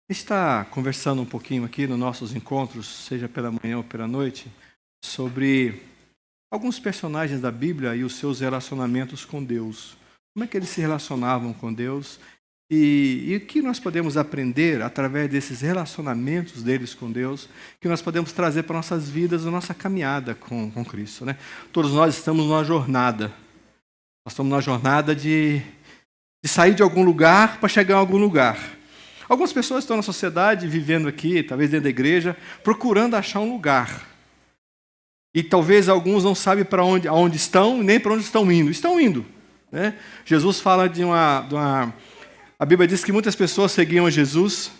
A gente está conversando um pouquinho aqui nos nossos encontros, seja pela manhã ou pela noite, sobre alguns personagens da Bíblia e os seus relacionamentos com Deus. Como é que eles se relacionavam com Deus e o que nós podemos aprender através desses relacionamentos deles com Deus, que nós podemos trazer para nossas vidas, a nossa caminhada com Cristo, né? Todos nós estamos numa jornada. Nós estamos numa jornada de sair de algum lugar para chegar a algum lugar. Algumas pessoas estão na sociedade, vivendo aqui, talvez dentro da igreja, procurando achar um lugar. E talvez alguns não sabem para aonde estão, nem para onde estão indo. Estão indo, né? Jesus fala de uma... A Bíblia diz que muitas pessoas seguiam a Jesus,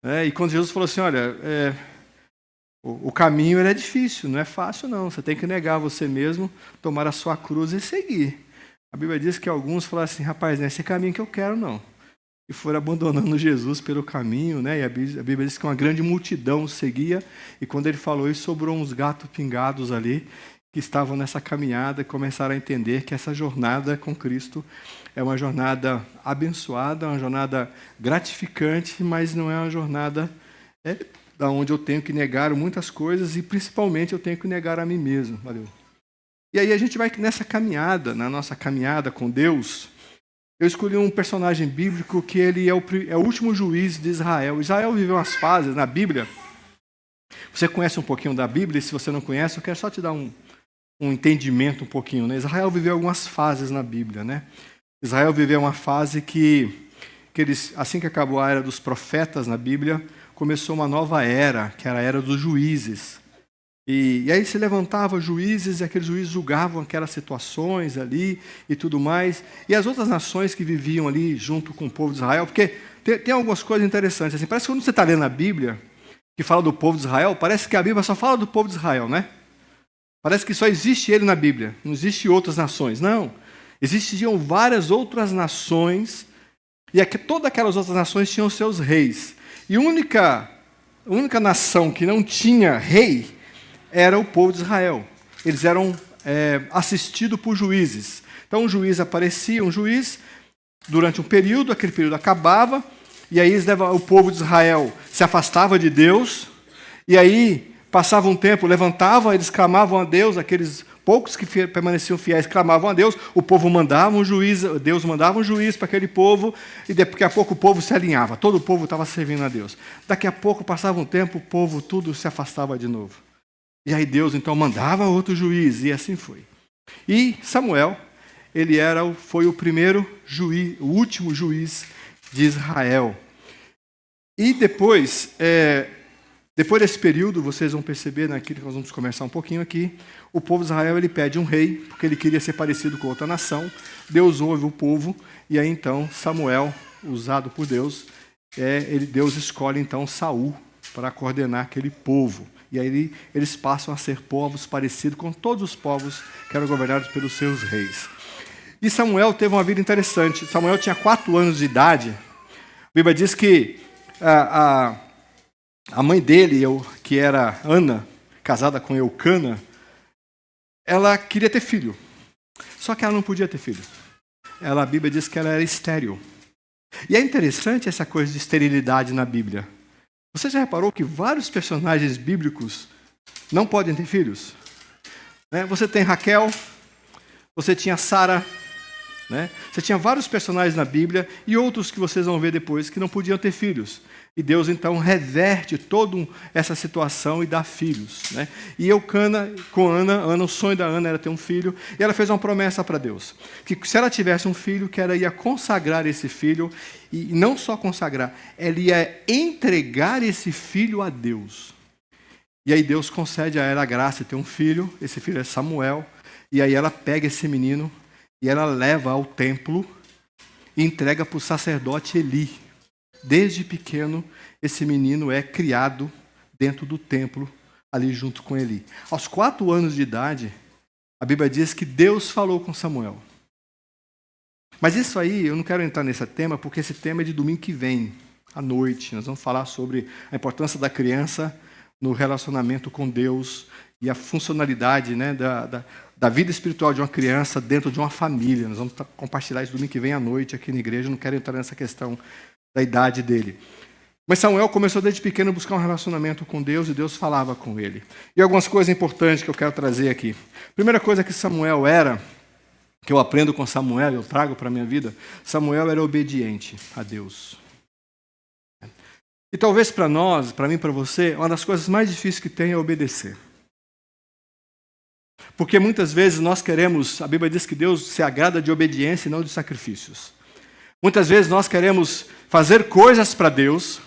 né? E quando Jesus falou assim, olha, o caminho é difícil, não é fácil não. Você tem que negar você mesmo, tomar a sua cruz e seguir. A Bíblia diz que alguns falaram assim, rapaz, não é esse caminho que eu quero não. E foram abandonando Jesus pelo caminho, né? E a Bíblia diz que uma grande multidão seguia, e quando ele falou isso, sobrou uns gatos pingados ali, que estavam nessa caminhada e começaram a entender que essa jornada com Cristo é uma jornada abençoada, uma jornada gratificante, mas não é uma jornada da onde eu tenho que negar muitas coisas e principalmente eu tenho que negar a mim mesmo. Valeu. E aí a gente vai nessa caminhada, na nossa caminhada com Deus. Eu escolhi um personagem bíblico que ele é o último juiz de Israel. Israel viveu umas fases na Bíblia. Você conhece um pouquinho da Bíblia, e se você não conhece, eu quero só te dar um entendimento um pouquinho, né? Israel viveu algumas fases na Bíblia, né? Israel viveu uma fase que eles, assim que acabou a era dos profetas na Bíblia, começou uma nova era, que era a era dos juízes. E aí se levantavam juízes e aqueles juízes julgavam aquelas situações ali e tudo mais. E as outras nações que viviam ali junto com o povo de Israel, porque tem algumas coisas interessantes. Assim, parece que quando você está lendo a Bíblia, que fala do povo de Israel, parece que a Bíblia só fala do povo de Israel, né? Parece que só existe ele na Bíblia, não existe outras nações. Não, existiam várias outras nações e todas aquelas outras nações tinham seus reis. E a única nação que não tinha rei era o povo de Israel. Eles eram assistidos por juízes. Então, um juiz aparecia, durante um período, aquele período acabava, e aí o povo de Israel se afastava de Deus, e aí passava um tempo, levantavam, eles clamavam a Deus, aqueles poucos que permaneciam fiéis clamavam a Deus, o povo mandava um juiz, Deus mandava um juiz para aquele povo, e daqui a pouco o povo se alinhava, todo o povo estava servindo a Deus. Daqui a pouco, passava um tempo, o povo tudo se afastava de novo. E aí Deus, então, mandava outro juiz, e assim foi. E Samuel, foi o primeiro juiz, o último juiz de Israel. E depois desse período, vocês vão perceber, naquilo que nós vamos conversar um pouquinho aqui, o povo de Israel ele pede um rei, porque ele queria ser parecido com outra nação. Deus ouve o povo, e aí então Samuel, usado por Deus, Deus escolhe então Saul para coordenar aquele povo. E aí eles passam a ser povos parecidos com todos os povos que eram governados pelos seus reis. E Samuel teve uma vida interessante. Samuel tinha 4 anos de idade. A Bíblia diz que a mãe dele, que era Ana, casada com Eucana, ela queria ter filho. Só que ela não podia ter filho. A Bíblia diz que ela era estéril. E é interessante essa coisa de esterilidade na Bíblia. Você já reparou que vários personagens bíblicos não podem ter filhos? Você tem Raquel, você tinha Sara, né? Você tinha vários personagens na Bíblia e outros que vocês vão ver depois que não podiam ter filhos. E Deus então reverte toda essa situação e dá filhos, né? E Eucana, com Ana, o sonho da Ana era ter um filho, e ela fez uma promessa para Deus, que se ela tivesse um filho, que ela ia consagrar esse filho, e não só consagrar, ela ia entregar esse filho a Deus. E aí Deus concede a ela a graça de ter um filho, esse filho é Samuel, e aí ela pega esse menino, e ela leva ao templo, e entrega para o sacerdote Eli. Desde pequeno, esse menino é criado dentro do templo, ali junto com Eli. Aos 4 anos de idade, a Bíblia diz que Deus falou com Samuel. Mas isso aí, eu não quero entrar nesse tema, porque esse tema é de domingo que vem, à noite. Nós vamos falar sobre a importância da criança no relacionamento com Deus e a funcionalidade, né, da vida espiritual de uma criança dentro de uma família. Nós vamos compartilhar isso domingo que vem à noite aqui na igreja. Eu não quero entrar nessa questão da idade dele. Mas Samuel começou desde pequeno a buscar um relacionamento com Deus e Deus falava com ele. E algumas coisas importantes que eu quero trazer aqui. Primeira coisa que Samuel era, que eu aprendo com Samuel, eu trago para a minha vida, Samuel era obediente a Deus. E talvez para nós, para mim e para você, uma das coisas mais difíceis que tem é obedecer. Porque muitas vezes nós queremos, a Bíblia diz que Deus se agrada de obediência e não de sacrifícios. Muitas vezes nós queremos fazer coisas para Deus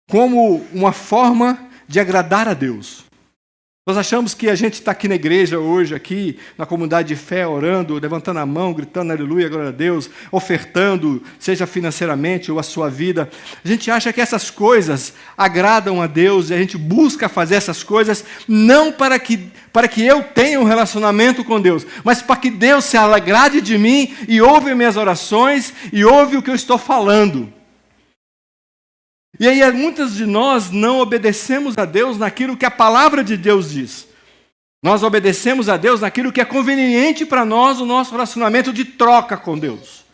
como uma forma de agradar a Deus. Nós achamos que a gente está aqui na igreja hoje, aqui na comunidade de fé, orando, levantando a mão, gritando aleluia, glória a Deus, ofertando, seja financeiramente ou a sua vida. A gente acha que essas coisas agradam a Deus e a gente busca fazer essas coisas não para que eu tenha um relacionamento com Deus, mas para que Deus se agrade de mim e ouve minhas orações e ouve o que eu estou falando. E aí, muitos de nós não obedecemos a Deus naquilo que a palavra de Deus diz. Nós obedecemos a Deus naquilo que é conveniente para nós, o nosso relacionamento de troca com Deus.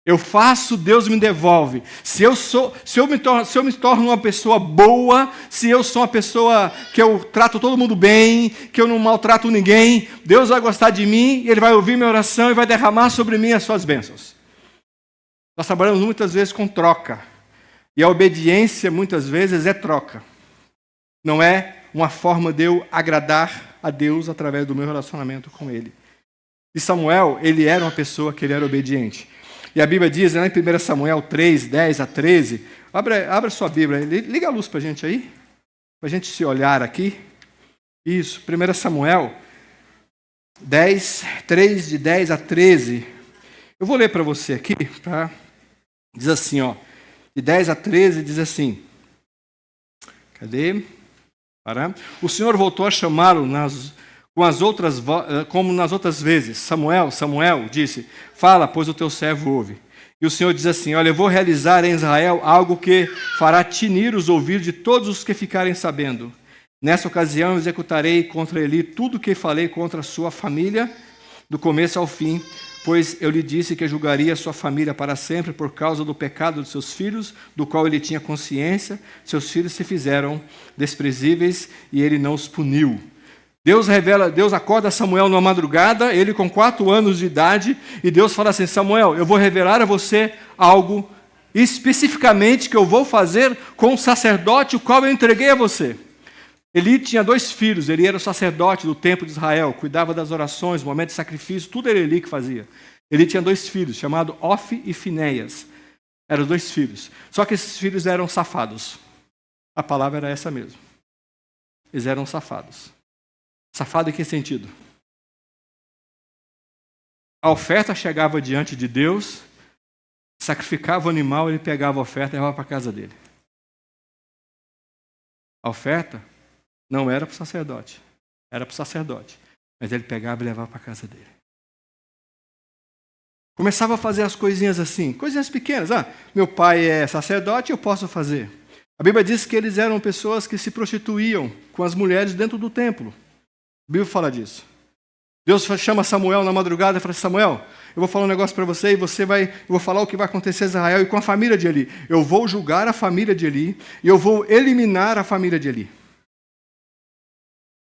Eu faço, Deus me devolve. Se eu me torno uma pessoa boa, se eu sou uma pessoa que eu trato todo mundo bem, que eu não maltrato ninguém, Deus vai gostar de mim, Ele vai ouvir minha oração e vai derramar sobre mim as suas bênçãos. Nós trabalhamos muitas vezes com troca. E a obediência, muitas vezes, é troca. Não é uma forma de eu agradar a Deus através do meu relacionamento com Ele. E Samuel, ele era uma pessoa que ele era obediente. E a Bíblia diz, lá em 1 Samuel 3, 10 a 13, abra sua Bíblia, liga a luz para a gente aí, para a gente se olhar aqui. Isso, 1 Samuel 10, 3, de 10 a 13. Eu vou ler para você aqui, tá? Diz assim, ó. De 10 a 13 diz assim, cadê? O Senhor voltou a chamá-lo como nas outras vezes. Samuel, Samuel, disse, fala, pois o teu servo ouve. E o Senhor diz assim, olha, eu vou realizar em Israel algo que fará tinir os ouvidos de todos os que ficarem sabendo. Nessa ocasião executarei contra ele tudo o que falei contra a sua família, do começo ao fim, pois eu lhe disse que julgaria sua família para sempre por causa do pecado dos seus filhos, do qual ele tinha consciência. Seus filhos se fizeram desprezíveis e ele não os puniu. Deus acorda Samuel numa madrugada, ele com 4 anos de idade, e Deus fala assim, Samuel, eu vou revelar a você algo especificamente que eu vou fazer com o sacerdote, o qual eu entreguei a você. Eli tinha 2 filhos, ele era o sacerdote do templo de Israel, cuidava das orações, momentos de sacrifício, tudo era Eli que fazia. Ele tinha 2 filhos, chamados Ofni e Finéias. Eram os 2 filhos. Só que esses filhos eram safados. A palavra era essa mesmo. Eles eram safados. Safado em que sentido? A oferta chegava diante de Deus, sacrificava o animal, ele pegava a oferta e levava para a casa dele. A oferta não era para o sacerdote, era para o sacerdote. Mas ele pegava e levava para a casa dele. Começava a fazer as coisinhas assim, coisinhas pequenas. Meu pai é sacerdote, eu posso fazer. A Bíblia diz que eles eram pessoas que se prostituíam com as mulheres dentro do templo. A Bíblia fala disso. Deus chama Samuel na madrugada e fala, Samuel, eu vou falar um negócio para você e eu vou falar o que vai acontecer em Israel e com a família de Eli. Eu vou julgar a família de Eli e eu vou eliminar a família de Eli.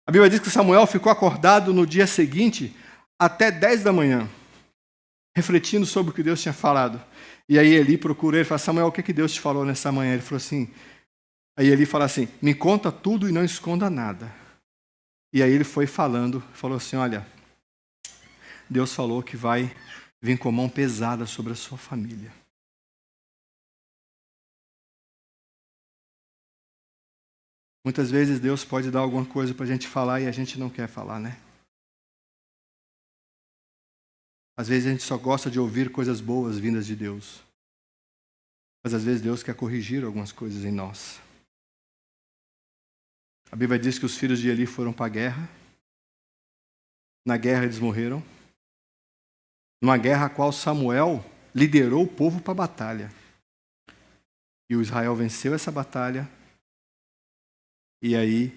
A Bíblia diz que Samuel ficou acordado no dia seguinte até 10 da manhã, refletindo sobre o que Deus tinha falado. E aí Eli procura ele e fala, Samuel, o que Deus te falou nessa manhã? Ele falou assim, aí Eli fala assim, me conta tudo e não esconda nada. E aí ele foi falando, falou assim, olha, Deus falou que vai vir com a mão pesada sobre a sua família. Muitas vezes Deus pode dar alguma coisa para a gente falar e a gente não quer falar, né? Às vezes a gente só gosta de ouvir coisas boas vindas de Deus. Mas às vezes Deus quer corrigir algumas coisas em nós. A Bíblia diz que os filhos de Eli foram para a guerra. Na guerra eles morreram. Numa guerra a qual Samuel liderou o povo para a batalha. E o Israel venceu essa batalha. E aí,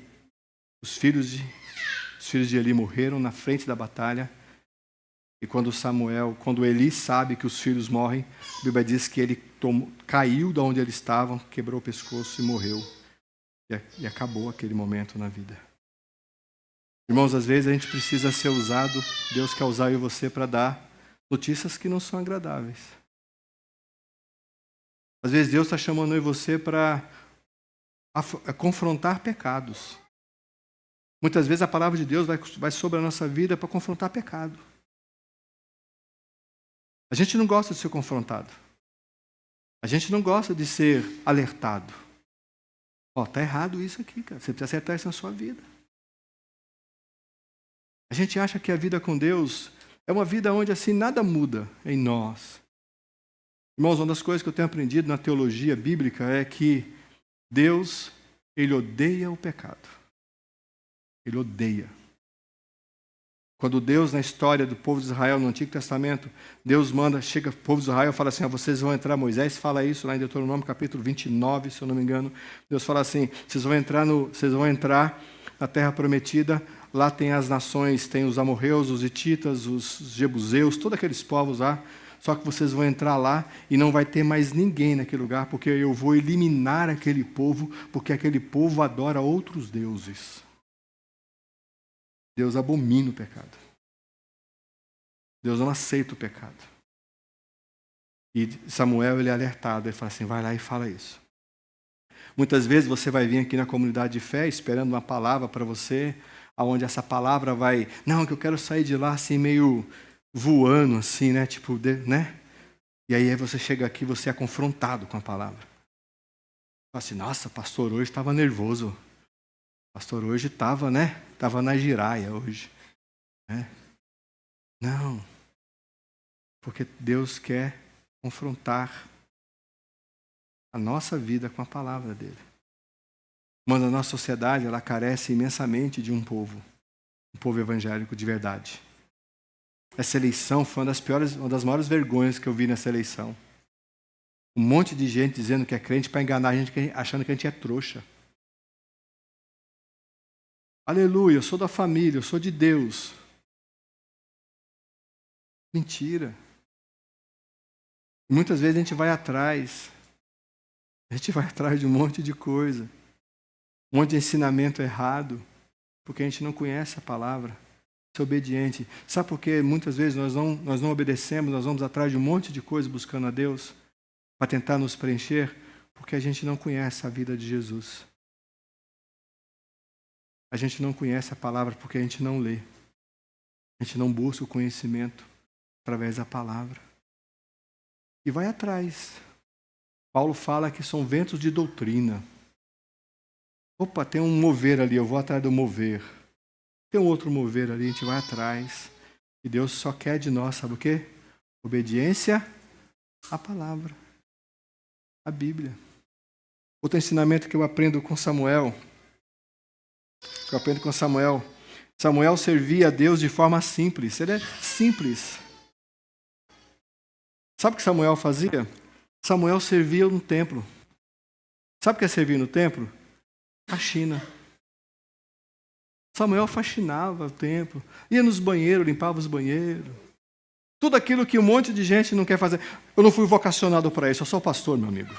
os filhos de Eli morreram na frente da batalha. E quando Eli sabe que os filhos morrem, a Bíblia diz que ele caiu de onde eles estavam, quebrou o pescoço e morreu. E acabou aquele momento na vida. Irmãos, às vezes a gente precisa ser usado, Deus quer usar eu e você para dar notícias que não são agradáveis. Às vezes Deus está chamando eu e você para confrontar pecados. Muitas vezes a palavra de Deus vai sobre a nossa vida para confrontar pecado. A gente não gosta de ser confrontado. A gente não gosta de ser alertado. Está errado isso aqui, cara. Você precisa acertar isso na sua vida. A gente acha que a vida com Deus é uma vida onde assim nada muda em nós. Irmãos, uma das coisas que eu tenho aprendido na teologia bíblica é que Deus, Ele odeia o pecado. Ele odeia. Quando Deus, na história do povo de Israel, no Antigo Testamento, Deus chega o povo de Israel e fala assim, vocês vão entrar, Moisés fala isso lá em Deuteronômio capítulo 29, se eu não me engano. Deus fala assim, vocês vão entrar na terra prometida, lá tem as nações, tem os amorreus, os hititas, os jebuseus, todos aqueles povos lá, só que vocês vão entrar lá e não vai ter mais ninguém naquele lugar, porque eu vou eliminar aquele povo, porque aquele povo adora outros deuses. Deus abomina o pecado. Deus não aceita o pecado. E Samuel, ele é alertado, ele fala assim, vai lá e fala isso. Muitas vezes você vai vir aqui na comunidade de fé esperando uma palavra para você, aonde essa palavra vai, não, que eu quero sair de lá assim meio voando assim, né, tipo, né? E aí você chega aqui, você é confrontado com a palavra. Fala assim, nossa, pastor hoje estava nervoso. Pastor hoje estava, né? Estava na giraia hoje. Né? Não. Porque Deus quer confrontar a nossa vida com a palavra dele. Mas a nossa sociedade, ela carece imensamente de um povo evangélico de verdade. Essa eleição foi uma das maiores vergonhas que eu vi nessa eleição. Um monte de gente dizendo que é crente para enganar a gente, achando que a gente é trouxa. Aleluia, eu sou da família, eu sou de Deus. Mentira. Muitas vezes a gente vai atrás de um monte de coisa, um monte de ensinamento errado, porque a gente não conhece a palavra, ser obediente. Sabe por que muitas vezes nós não obedecemos, nós vamos atrás de um monte de coisa buscando a Deus, para tentar nos preencher? Porque a gente não conhece a vida de Jesus. A gente não conhece a palavra porque a gente não lê. A gente não busca o conhecimento através da palavra. E vai atrás. Paulo fala que são ventos de doutrina. Opa, tem um mover ali, eu vou atrás do mover. Tem um outro mover ali, a gente vai atrás. E Deus só quer de nós, sabe o quê? Obediência à palavra, à Bíblia. Outro ensinamento que eu aprendo com Samuel, Samuel servia a Deus de forma simples. Ele é simples. Sabe o que Samuel fazia? Samuel servia no templo. Sabe o que é servir no templo? Faxina. Samuel faxinava o templo. Ia nos banheiros, limpava os banheiros. Tudo aquilo que um monte de gente não quer fazer. Eu não fui vocacionado para isso, eu sou pastor, meu amigo.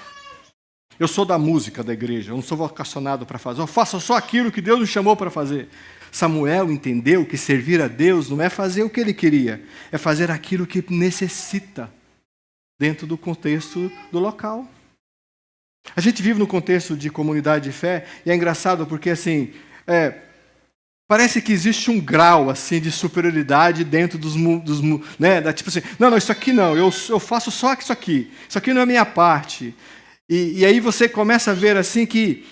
Eu sou da música da igreja, eu não sou vocacionado para fazer. Eu faço só aquilo que Deus me chamou para fazer. Samuel entendeu que servir a Deus não é fazer o que ele queria, é fazer aquilo que necessita dentro do contexto do local. A gente vive no contexto de comunidade de fé e é engraçado porque assim, parece que existe um grau assim de superioridade dentro dos né, tipo assim, não, isso aqui não, eu faço só isso aqui não é minha parte. E aí você começa a ver assim que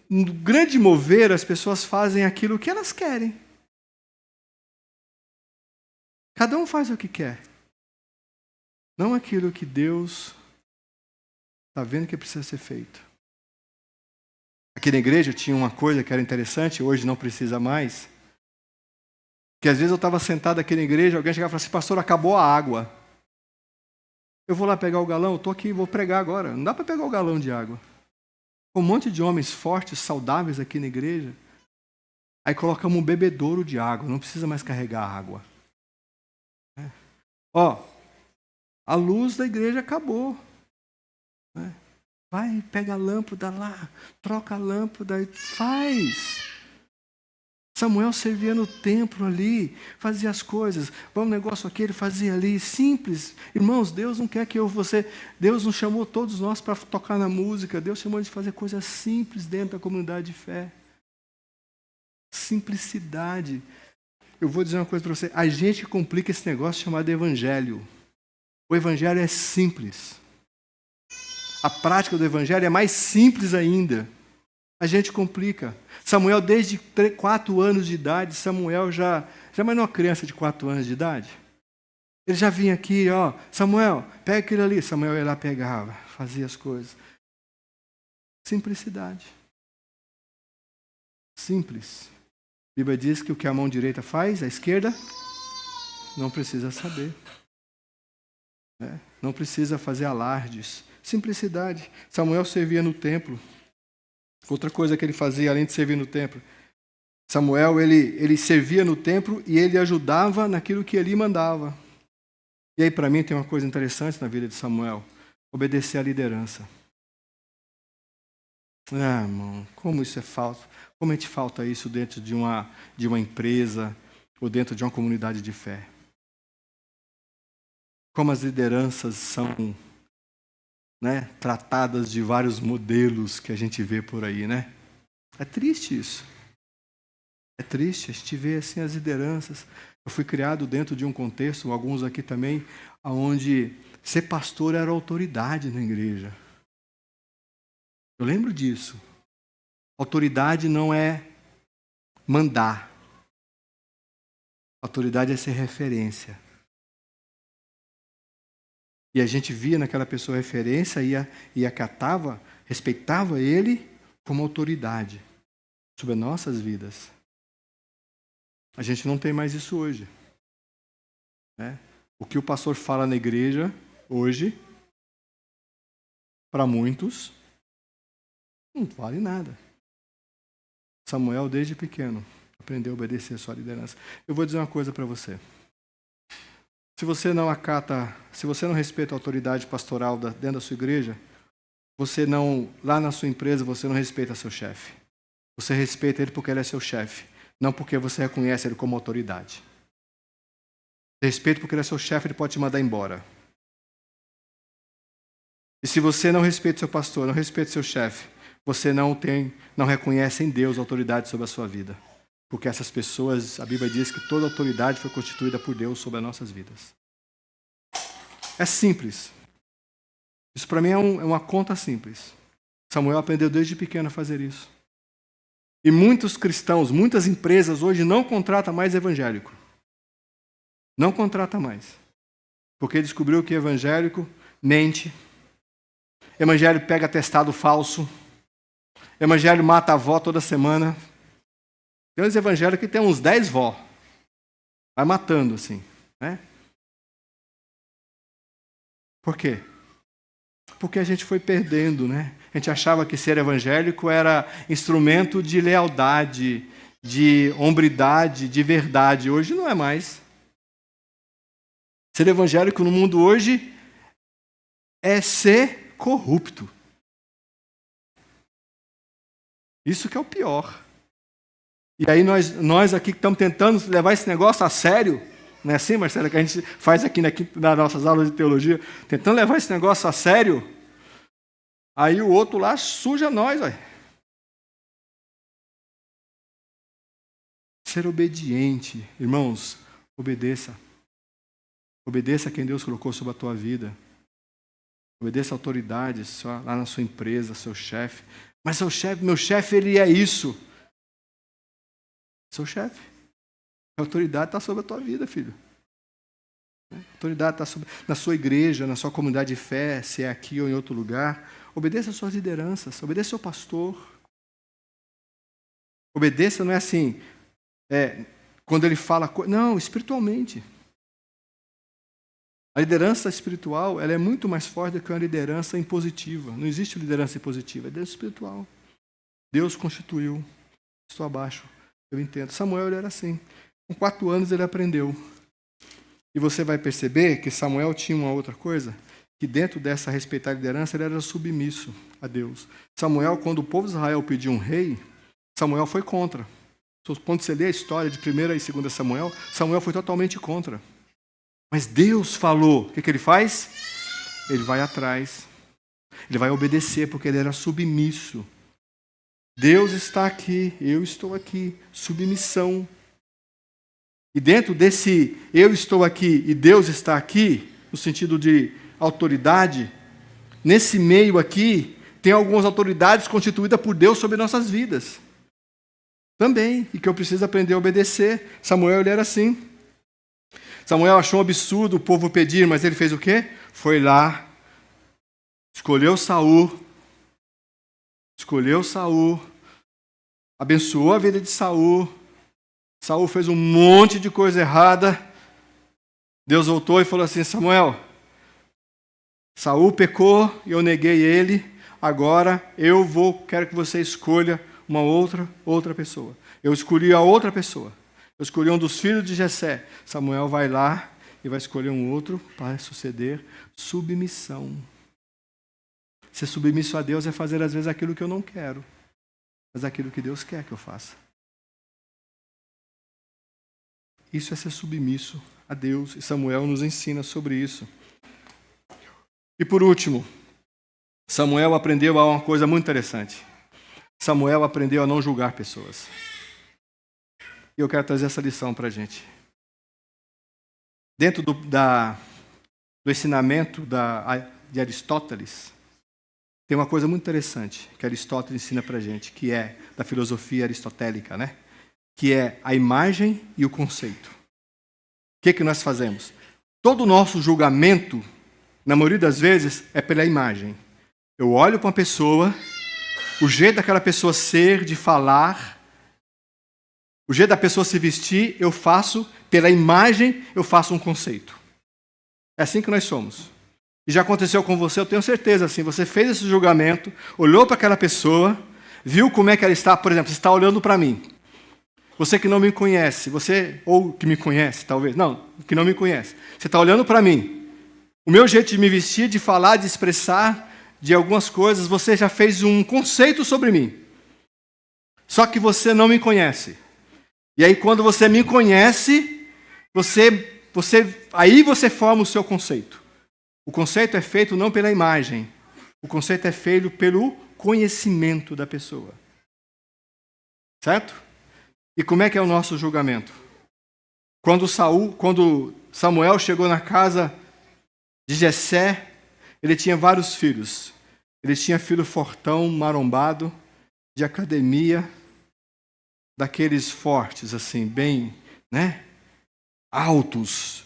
no grande mover as pessoas fazem aquilo que elas querem. Cada um faz o que quer. Não aquilo que Deus está vendo que precisa ser feito. Aqui na igreja tinha uma coisa que era interessante, hoje não precisa mais. Que às vezes eu estava sentado aqui na igreja, alguém chegava e falava assim, pastor, acabou a água. Eu vou lá pegar o galão, estou aqui, vou pregar agora. Não dá para pegar o galão de água. Um monte de homens fortes, saudáveis aqui na igreja. Aí colocamos um bebedouro de água, não precisa mais carregar água. Ó, a luz da igreja acabou. Né? Vai, pega a lâmpada lá, troca a lâmpada, faz. Samuel servia no templo ali, fazia as coisas. Vamos, negócio aqui, ele fazia ali, simples. Irmãos, Deus não quer que Deus não chamou todos nós para tocar na música. Deus chamou de fazer coisas simples dentro da comunidade de fé. Simplicidade. Eu vou dizer uma coisa para você. A gente complica esse negócio chamado evangelho. O evangelho é simples. A prática do evangelho é mais simples ainda. A gente complica. Samuel, desde 4 anos de idade, Samuel já mais não é uma criança de 4 anos de idade. Ele já vinha aqui, ó, Samuel, pega aquilo ali. Samuel ia lá, pegava, fazia as coisas. Simplicidade. Simples. A Bíblia diz que o que a mão direita faz, a esquerda não precisa saber. Não precisa fazer alardes. Simplicidade. Samuel servia no templo. Outra coisa que ele fazia, além de servir no templo, Samuel, ele servia no templo e ele ajudava naquilo que ele mandava. E aí, para mim, tem uma coisa interessante na vida de Samuel: obedecer à liderança. Ah, irmão, como isso é falta? Como a gente falta isso dentro de uma empresa ou dentro de uma comunidade de fé? Como as lideranças são, tratadas de vários modelos que a gente vê por aí, né? É triste isso. É triste a gente ver assim as lideranças. Eu fui criado dentro de um contexto, alguns aqui também, onde ser pastor era autoridade na igreja. Eu lembro disso. Autoridade não é mandar. Autoridade é ser referência. E a gente via naquela pessoa referência e acatava, respeitava ele como autoridade sobre as nossas vidas. A gente não tem mais isso hoje. O que o pastor fala na igreja hoje, para muitos, não vale nada. Samuel, desde pequeno, aprendeu a obedecer a sua liderança. Eu vou dizer uma coisa para você. Se você não respeita a autoridade pastoral dentro da sua igreja, lá na sua empresa, você não respeita seu chefe. Você respeita ele porque ele é seu chefe, não porque você reconhece ele como autoridade. Você respeita porque ele é seu chefe, ele pode te mandar embora. E se você não respeita seu pastor, não respeita seu chefe, você não reconhece em Deus a autoridade sobre a sua vida. Porque essas pessoas, a Bíblia diz que toda autoridade foi constituída por Deus sobre as nossas vidas. É simples. Isso para mim é uma conta simples. Samuel aprendeu desde pequeno a fazer isso. E muitos cristãos, muitas empresas hoje não contratam mais evangélico. Não contrata mais. Porque descobriu que evangélico mente. Evangélico pega atestado falso. Evangélico mata a avó toda semana. Tem uns evangélicos que tem uns 10 vó. Vai matando assim. Por quê? Porque a gente foi perdendo, A gente achava que ser evangélico era instrumento de lealdade, de hombridade, de verdade. Hoje não é mais. Ser evangélico no mundo hoje é ser corrupto. Isso que é o pior. E aí nós aqui que estamos tentando levar esse negócio a sério, não é assim, Marcela, que a gente faz aqui nas nossas aulas de teologia, tentando levar esse negócio a sério, aí o outro lá suja nós, olha. Ser obediente, irmãos, obedeça. Obedeça a quem Deus colocou sobre a tua vida. Obedeça a autoridades lá na sua empresa, seu chefe. Mas meu chefe, ele é isso. Seu chefe. A autoridade está sobre a tua vida, filho. A autoridade está na sua igreja, na sua comunidade de fé, se é aqui ou em outro lugar. Obedeça às suas lideranças, obedeça ao pastor. Obedeça não é assim, quando ele fala... Não, espiritualmente. A liderança espiritual ela é muito mais forte do que uma liderança impositiva. Não existe liderança impositiva, é liderança espiritual. Deus constituiu. Estou abaixo, eu entendo. Samuel ele era assim. Com 4 anos ele aprendeu. E você vai perceber que Samuel tinha uma outra coisa, que dentro dessa respeitar a liderança, ele era submisso a Deus. Samuel, quando o povo de Israel pediu um rei, Samuel foi contra. Quando você lê a história de 1ª e 2ª Samuel, Samuel foi totalmente contra. Mas Deus falou. O que ele faz? Ele vai atrás. Ele vai obedecer, porque ele era submisso. Deus está aqui, eu estou aqui. Submissão. E dentro desse eu estou aqui e Deus está aqui, no sentido de autoridade, nesse meio aqui, tem algumas autoridades constituídas por Deus sobre nossas vidas. Também, e que eu preciso aprender a obedecer. Samuel, ele era assim. Samuel achou um absurdo o povo pedir, mas ele fez o quê? Foi lá, escolheu Saul, abençoou a vida de Saul. Saul fez um monte de coisa errada. Deus voltou e falou assim: Samuel, Saul pecou e eu neguei ele. Agora quero que você escolha uma outra pessoa. Eu escolhi a outra pessoa. Eu escolhi um dos filhos de Jessé. Samuel vai lá e vai escolher um outro para suceder. Submissão. Ser submisso a Deus é fazer às vezes aquilo que eu não quero, mas aquilo que Deus quer que eu faça. Isso é ser submisso a Deus, e Samuel nos ensina sobre isso. E por último, Samuel aprendeu uma coisa muito interessante. Samuel aprendeu a não julgar pessoas. E eu quero trazer essa lição para a gente. Dentro do ensinamento de Aristóteles, tem uma coisa muito interessante que Aristóteles ensina para a gente, que é da filosofia aristotélica, né? Que é a imagem e o conceito. O que nós fazemos? Todo o nosso julgamento, na maioria das vezes, é pela imagem. Eu olho para uma pessoa, o jeito daquela pessoa ser, de falar, o jeito da pessoa se vestir, eu faço, pela imagem, eu faço um conceito. É assim que nós somos. E já aconteceu com você, eu tenho certeza, assim, você fez esse julgamento, olhou para aquela pessoa, viu como é que ela está, por exemplo, você está olhando para mim. Você que não me conhece, ou que me conhece, talvez, não, que não me conhece. Você está olhando para mim. O meu jeito de me vestir, de falar, de expressar, de algumas coisas, você já fez um conceito sobre mim. Só que você não me conhece. E aí, quando você me conhece, aí você forma o seu conceito. O conceito é feito não pela imagem. O conceito é feito pelo conhecimento da pessoa. Certo? E como é que é o nosso julgamento? Quando Samuel chegou na casa de Jessé, ele tinha vários filhos. Ele tinha filho fortão, marombado, de academia, daqueles fortes, assim, bem, né, altos.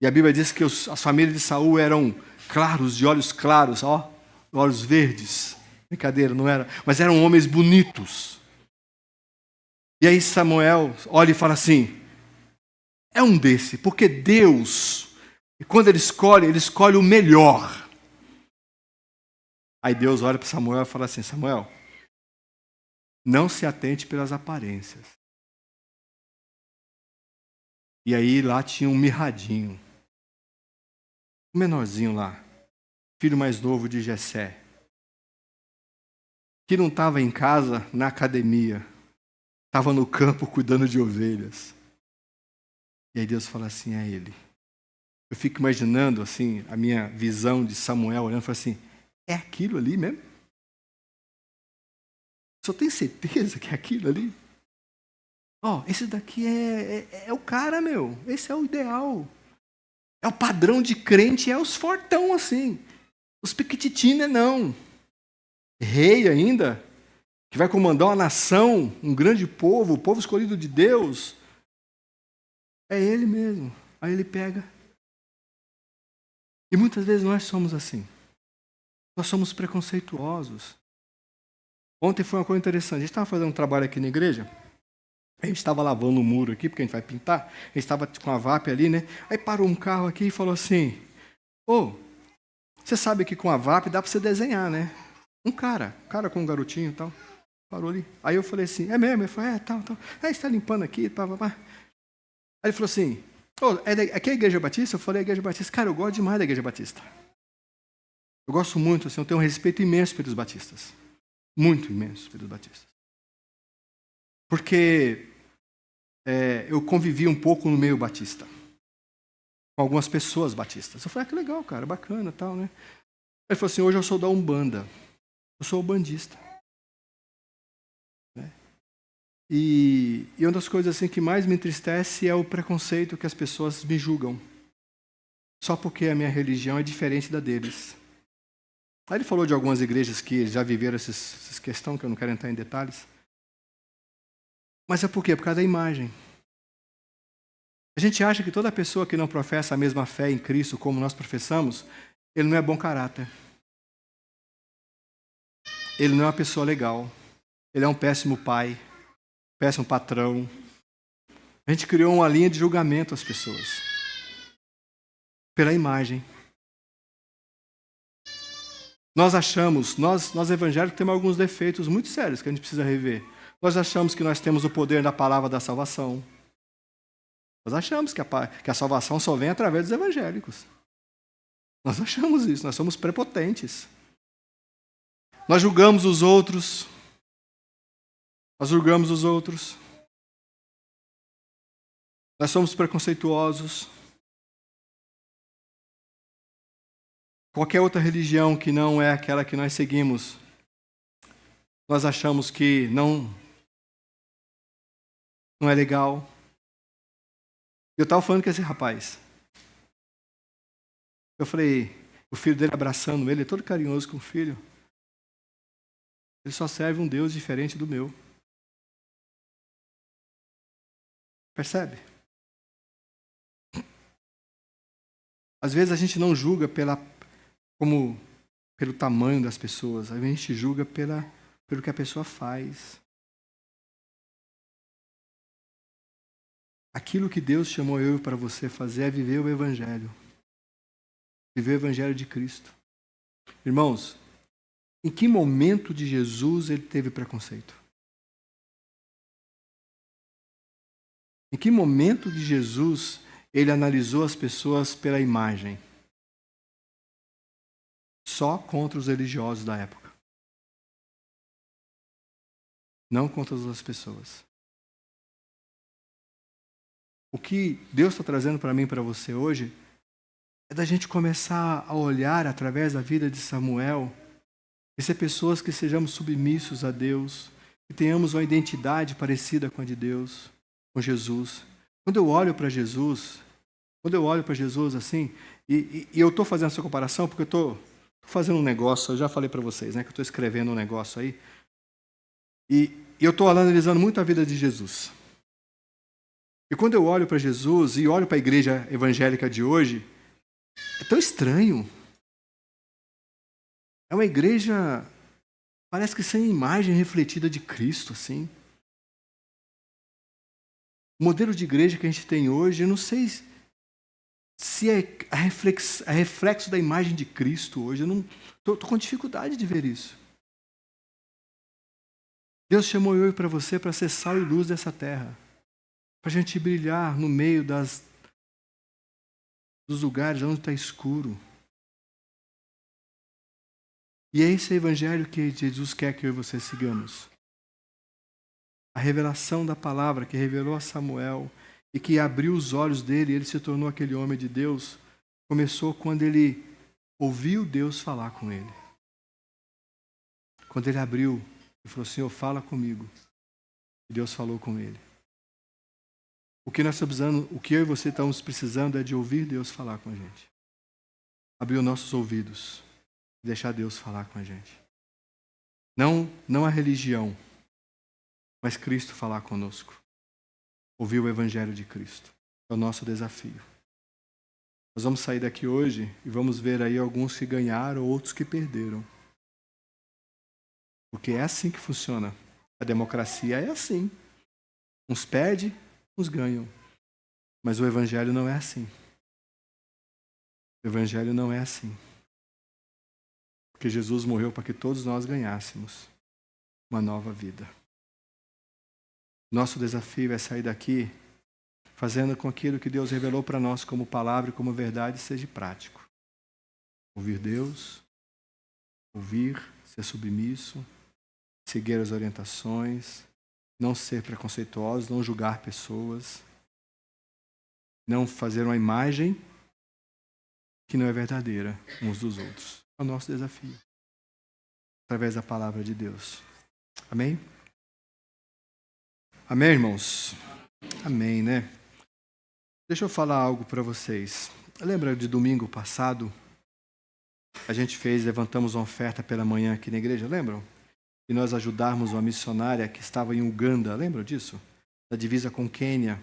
E a Bíblia diz que as famílias de Saul eram claros, de olhos claros, olhos verdes. Brincadeira, não era, mas eram homens bonitos. E aí Samuel olha e fala assim: é um desse, porque Deus, quando ele escolhe o melhor. Aí Deus olha para Samuel e fala assim: Samuel, não se atente pelas aparências. E aí lá tinha um mirradinho, um menorzinho lá, filho mais novo de Jessé, que não estava em casa, na academia, estava no campo cuidando de ovelhas. E aí Deus fala assim a ele. Eu fico imaginando assim, a minha visão de Samuel olhando e falando assim: é aquilo ali mesmo? Só tem certeza que é aquilo ali? Esse daqui é o cara, meu. Esse é o ideal. É o padrão de crente, é os fortão assim. Os pequititina não. Rei ainda, que vai comandar uma nação, um grande povo, o povo escolhido de Deus. É ele mesmo. Aí ele pega. E muitas vezes nós somos assim. Nós somos preconceituosos. Ontem foi uma coisa interessante. A gente estava fazendo um trabalho aqui na igreja. A gente estava lavando o muro aqui, porque a gente vai pintar. A gente estava com a VAP ali, né? Aí parou um carro aqui e falou assim: você sabe que com a VAP dá para você desenhar, né? Um cara com um garotinho e tal. Parou ali. Aí eu falei assim: é mesmo? Ele falou: tal. Aí está limpando aqui, pá. Aí ele falou assim: Oh, aqui é a Igreja Batista? Eu falei a Igreja Batista. Cara, eu gosto demais da Igreja Batista. Eu gosto muito, assim, eu tenho um respeito imenso pelos batistas. Muito imenso pelos batistas. Porque eu convivi um pouco no meio batista. Com algumas pessoas batistas. Eu falei, que legal, cara, bacana, tal, né? Ele falou assim, hoje eu sou da Umbanda. Eu sou ubandista. Né? E uma das coisas assim que mais me entristece é o preconceito que as pessoas me julgam. Só porque a minha religião é diferente da deles. Aí ele falou de algumas igrejas que já viveram essas questões, que eu não quero entrar em detalhes. Mas é por quê? Por causa da imagem. A gente acha que toda pessoa que não professa a mesma fé em Cristo como nós professamos, ele não é bom caráter. Ele não é uma pessoa legal. Ele é um péssimo pai, péssimo patrão. A gente criou uma linha de julgamento às pessoas. Pela imagem. Nós achamos, nós evangélicos temos alguns defeitos muito sérios que a gente precisa rever. Nós achamos que nós temos o poder da palavra da salvação. Nós achamos que a salvação só vem através dos evangélicos. Nós achamos isso, nós somos prepotentes. Nós julgamos os outros. Nós julgamos os outros. Nós somos preconceituosos. Qualquer outra religião que não é aquela que nós seguimos, nós achamos que não é legal. Eu estava falando com esse rapaz. Eu falei, o filho dele abraçando ele, todo carinhoso com o filho. Ele só serve um Deus diferente do meu. Percebe? Às vezes a gente não julga pelo tamanho das pessoas, a gente julga pelo que a pessoa faz. Aquilo que Deus chamou eu para você fazer é viver o Evangelho. Viver o Evangelho de Cristo. Irmãos, em que momento de Jesus ele teve preconceito? Em que momento de Jesus ele analisou as pessoas pela imagem? Só contra os religiosos da época. Não contra as outras pessoas. O que Deus está trazendo para mim e para você hoje é da gente começar a olhar através da vida de Samuel e ser pessoas que sejamos submissos a Deus, que tenhamos uma identidade parecida com a de Deus, com Jesus. Quando eu olho para Jesus assim, e eu estou fazendo essa comparação porque eu estou fazendo um negócio, eu já falei para vocês, né, que eu estou escrevendo um negócio aí, e eu estou analisando muito a vida de Jesus. E quando eu olho para Jesus e olho para a igreja evangélica de hoje, é tão estranho. É uma igreja, parece que sem imagem refletida de Cristo, assim. O modelo de igreja que a gente tem hoje, eu não sei se é reflexo da imagem de Cristo hoje. Eu não estou com dificuldade de ver isso. Deus chamou eu e para você para ser sal e luz dessa terra. Para a gente brilhar no meio dos lugares onde está escuro. E é esse evangelho que Jesus quer que eu e você sigamos. A revelação da palavra que revelou a Samuel e que abriu os olhos dele, ele se tornou aquele homem de Deus, começou quando ele ouviu Deus falar com ele. Quando ele abriu e falou, Senhor, fala comigo. E Deus falou com ele. O que nós estamos precisando, o que eu e você estamos precisando é de ouvir Deus falar com a gente. Abrir os nossos ouvidos. Deixar Deus falar com a gente. Não a religião, mas Cristo falar conosco. Ouvir o Evangelho de Cristo. É o nosso desafio. Nós vamos sair daqui hoje e vamos ver aí alguns que ganharam, outros que perderam. Porque é assim que funciona. A democracia é assim. Uns perdem, uns ganham. Mas o Evangelho não é assim. O Evangelho não é assim. Porque Jesus morreu para que todos nós ganhássemos uma nova vida. Nosso desafio é sair daqui fazendo com que aquilo que Deus revelou para nós como palavra e como verdade seja prático. Ouvir Deus, ouvir, ser submisso, seguir as orientações, não ser preconceituosos, não julgar pessoas, não fazer uma imagem que não é verdadeira uns dos outros. É o nosso desafio, através da palavra de Deus. Amém? Amém, irmãos? Amém, né? Deixa eu falar algo para vocês. Lembra de domingo passado? A gente levantamos uma oferta pela manhã aqui na igreja, lembram? E nós ajudarmos uma missionária que estava em Uganda, lembram disso? Na divisa com Quênia.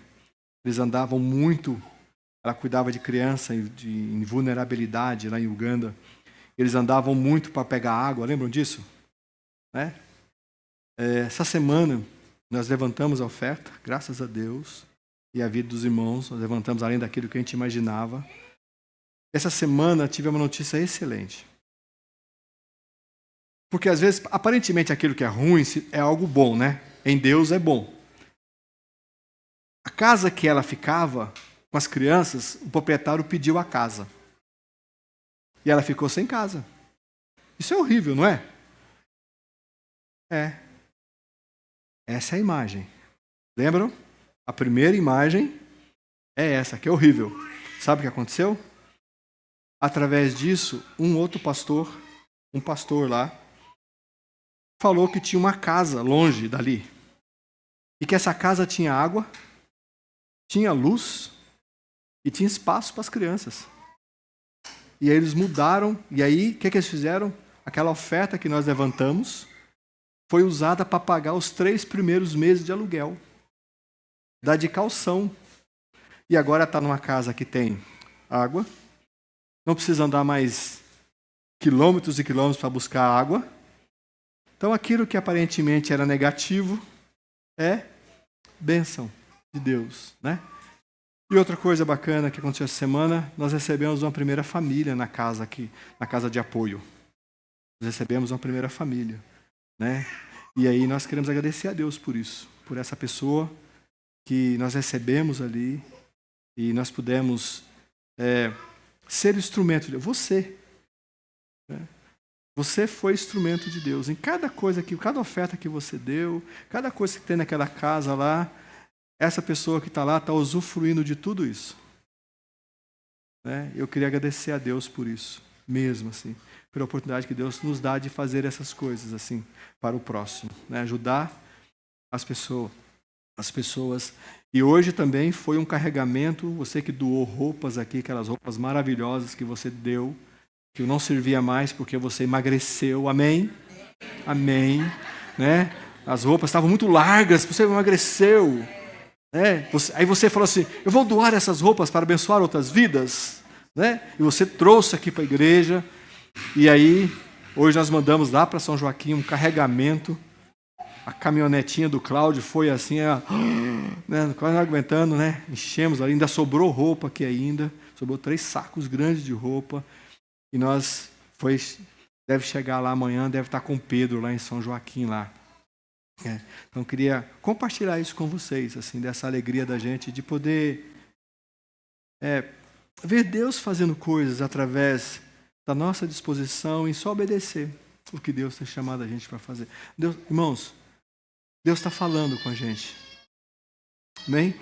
Eles andavam muito, ela cuidava de criança em vulnerabilidade lá em Uganda. Eles andavam muito para pegar água, lembram disso? Né? Essa semana nós levantamos a oferta, graças a Deus, e a vida dos irmãos, nós levantamos além daquilo que a gente imaginava. Essa semana tive uma notícia excelente. Porque às vezes, aparentemente, aquilo que é ruim é algo bom, né? Em Deus é bom. A casa que ela ficava com as crianças, o proprietário pediu a casa. E ela ficou sem casa. Isso é horrível, não é? Essa é a imagem. Lembram? A primeira imagem é essa, que é horrível. Sabe o que aconteceu? Através disso, um pastor lá, falou que tinha uma casa longe dali. E que essa casa tinha água, tinha luz e tinha espaço para as crianças. E aí eles mudaram, e aí o que eles fizeram? Aquela oferta que nós levantamos foi usada para pagar os 3 primeiros meses de aluguel. Dá de calção. E agora está numa casa que tem água, não precisa andar mais quilômetros e quilômetros para buscar água. Então aquilo que aparentemente era negativo é bênção de Deus, né? E outra coisa bacana que aconteceu essa semana, nós recebemos uma primeira família na casa aqui, na casa de apoio. Nós recebemos uma primeira família, né? E aí nós queremos agradecer a Deus por isso, por essa pessoa que nós recebemos ali e nós pudemos ser instrumento de Deus. Você, né? Você foi instrumento de Deus. Em cada coisa cada oferta que você deu, cada coisa que tem naquela casa lá, essa pessoa que está lá está usufruindo de tudo isso. Né? Eu queria agradecer a Deus por isso, mesmo assim, pela oportunidade que Deus nos dá de fazer essas coisas assim para o próximo, né? Ajudar as pessoas. E hoje também foi um carregamento, você que doou roupas aqui, aquelas roupas maravilhosas que você deu, que não servia mais porque você emagreceu. Amém? Amém. Né? As roupas estavam muito largas, você emagreceu. Né? Aí você falou assim, eu vou doar essas roupas para abençoar outras vidas. Né? E você trouxe aqui para a igreja. E aí, hoje nós mandamos lá para São Joaquim um carregamento. A caminhonetinha do Cláudio foi assim, né? Quase não aguentando, né? Enchemos ali, ainda sobrou roupa aqui ainda. Sobrou 3 sacos grandes de roupa. E deve chegar lá amanhã, deve estar com Pedro lá em São Joaquim lá. Então eu queria compartilhar isso com vocês, assim, dessa alegria da gente de poder ver Deus fazendo coisas através da nossa disposição e só obedecer o que Deus tem chamado a gente para fazer. Irmãos, Deus está falando com a gente. Amém?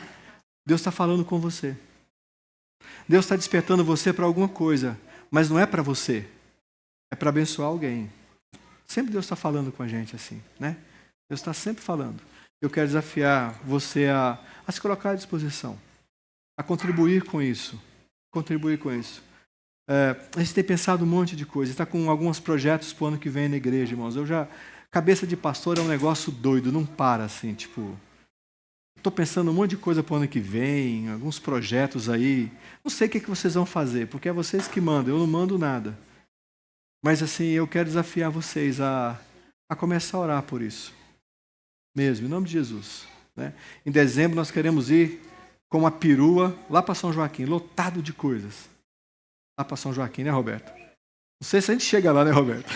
Deus está falando com você. Deus está despertando você para alguma coisa. Mas não é para você, é para abençoar alguém. Sempre Deus está falando com a gente assim, né? Deus está sempre falando. Eu quero desafiar você a se colocar à disposição, a contribuir com isso. A gente tem pensado um monte de coisa, está com alguns projetos para o ano que vem na igreja, irmãos. Cabeça de pastor é um negócio doido, não para assim, tipo... Estou pensando um monte de coisa para o ano que vem, alguns projetos aí. Não sei o que vocês vão fazer, porque é vocês que mandam, eu não mando nada. Mas assim, eu quero desafiar vocês a começar a orar por isso. Mesmo, em nome de Jesus. Né? Em dezembro nós queremos ir com uma perua lá para São Joaquim, lotado de coisas. Lá para São Joaquim, né, Roberto? Não sei se a gente chega lá, né, Roberto?